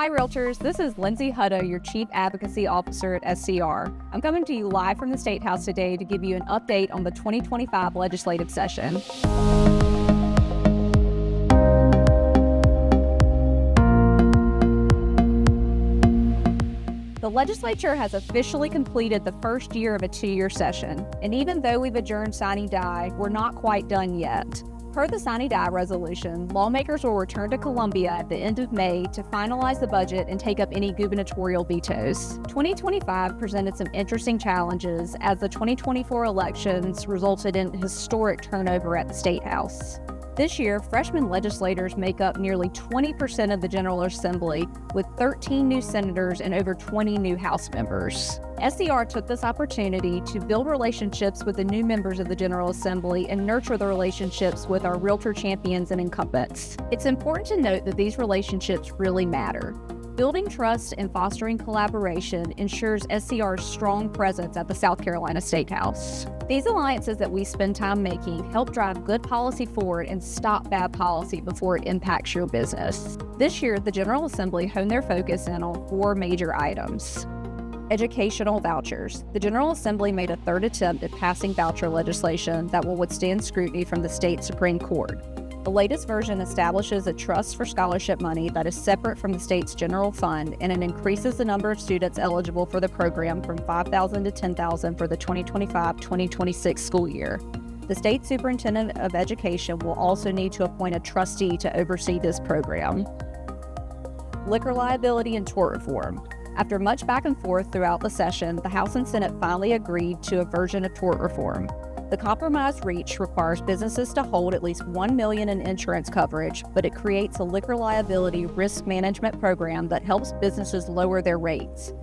Hi Realtors, this is Lindsay Hutto, your Chief Advocacy Officer at SCR. I'm coming to you live from the State House today to give you an update on the 2025 legislative session. The legislature has officially completed the first year of a 2-year session, and even though we've adjourned sine die, we're not quite done yet. Per the sine die resolution, lawmakers will return to Columbia at the end of May to finalize the budget and take up any gubernatorial vetoes. 2025 presented some interesting challenges as the 2024 elections resulted in historic turnover at the State House. This year, freshman legislators make up nearly 20% of the General Assembly, with 13 new senators and over 20 new House members. SCR took this opportunity to build relationships with the new members of the General Assembly and nurture the relationships with our realtor champions and incumbents. It's important to note that these relationships really matter. Building trust and fostering collaboration ensures SCR's strong presence at the South Carolina State House. These alliances that we spend time making help drive good policy forward and stop bad policy before it impacts your business. This year, the General Assembly honed their focus in on 4 major items. Educational vouchers. The General Assembly made a third attempt at passing voucher legislation that will withstand scrutiny from the state Supreme Court. The latest version establishes a trust for scholarship money that is separate from the state's general fund, and it increases the number of students eligible for the program from 5,000 to 10,000 for the 2025-2026 school year. The state superintendent of education will also need to appoint a trustee to oversee this program. Liquor liability and tort reform. After much back and forth throughout the session, the House and Senate finally agreed to a version of tort reform. The compromise reached requires businesses to hold at least $1 million in insurance coverage, but it creates a liquor liability risk management program that helps businesses lower their rates.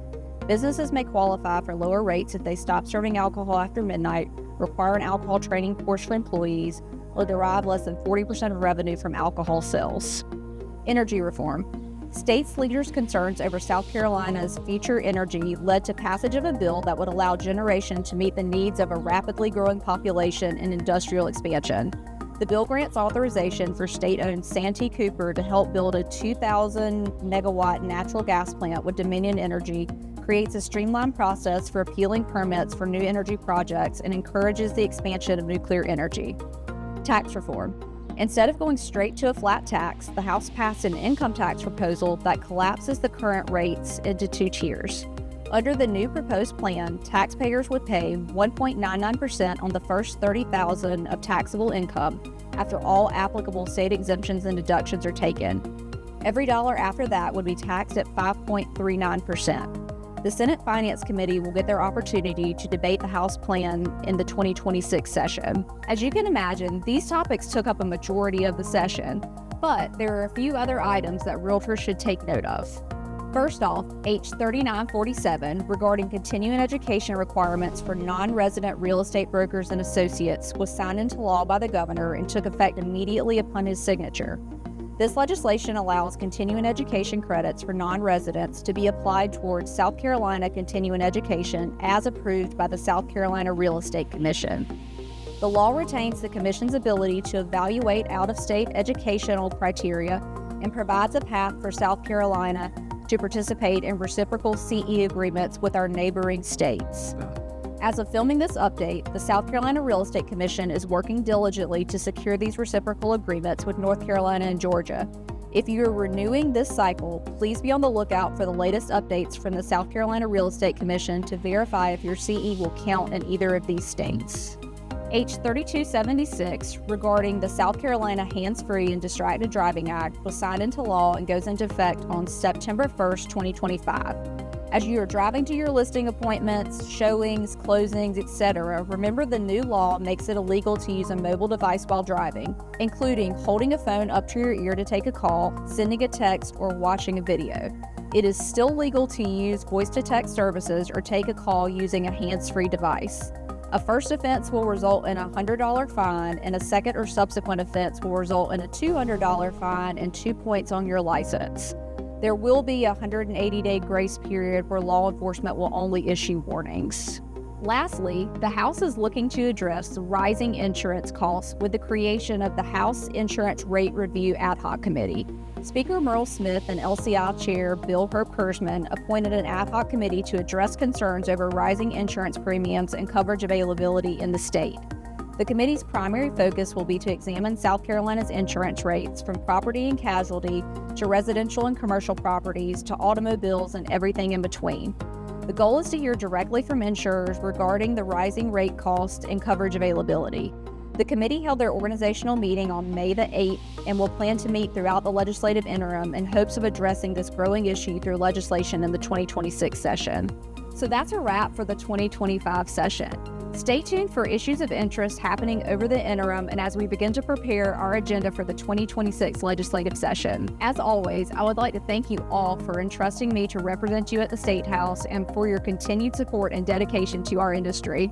Businesses may qualify for lower rates if they stop serving alcohol after midnight, require an alcohol training course for employees, or derive less than 40% of revenue from alcohol sales. Energy reform. States' leaders' concerns over South Carolina's future energy led to passage of a bill that would allow generation to meet the needs of a rapidly growing population and industrial expansion. The bill grants authorization for state-owned Santee Cooper to help build a 2,000-megawatt natural gas plant with Dominion Energy, creates a streamlined process for appealing permits for new energy projects, and encourages the expansion of nuclear energy. Tax reform. Instead of going straight to a flat tax, the House passed an income tax proposal that collapses the current rates into 2 tiers. Under the new proposed plan, taxpayers would pay 1.99% on the first $30,000 of taxable income after all applicable state exemptions and deductions are taken. Every dollar after that would be taxed at 5.39%. The Senate Finance Committee will get their opportunity to debate the House plan in the 2026 session. As you can imagine, these topics took up a majority of the session, but there are a few other items that realtors should take note of. First off, H 3947, regarding continuing education requirements for non-resident real estate brokers and associates, was signed into law by the governor and took effect immediately upon his signature. This legislation allows continuing education credits for non-residents to be applied towards South Carolina continuing education as approved by the South Carolina Real Estate Commission. The law retains the Commission's ability to evaluate out-of-state educational criteria and provides a path for South Carolina to participate in reciprocal CE agreements with our neighboring states. As of filming this update, the South Carolina Real Estate Commission is working diligently to secure these reciprocal agreements with North Carolina and Georgia. If you are renewing this cycle, please be on the lookout for the latest updates from the South Carolina Real Estate Commission to verify if your CE will count in either of these states. H 3276, regarding the South Carolina Hands-Free and Distracted Driving Act, was signed into law and goes into effect on September 1st, 2025. As you are driving to your listing appointments, showings, closings, etc., remember the new law makes it illegal to use a mobile device while driving, including holding a phone up to your ear to take a call, sending a text, or watching a video. It is still legal to use voice-to-text services or take a call using a hands-free device. A first offense will result in a $100 fine, and a second or subsequent offense will result in a $200 fine and 2 points on your license. There will be a 180-day grace period where law enforcement will only issue warnings. Lastly, the House is looking to address rising insurance costs with the creation of the House Insurance Rate Review Ad Hoc Committee. Speaker Merle Smith and LCI Chair Bill Herb-Kurzman appointed an ad hoc committee to address concerns over rising insurance premiums and coverage availability in the state. The committee's primary focus will be to examine South Carolina's insurance rates from property and casualty to residential and commercial properties to automobiles and everything in between. The goal is to hear directly from insurers regarding the rising rate costs and coverage availability. The committee held their organizational meeting on May the 8th and will plan to meet throughout the legislative interim in hopes of addressing this growing issue through legislation in the 2026 session. So that's a wrap for the 2025 session. Stay tuned for issues of interest happening over the interim and as we begin to prepare our agenda for the 2026 legislative session. As always, I would like to thank you all for entrusting me to represent you at the State House and for your continued support and dedication to our industry.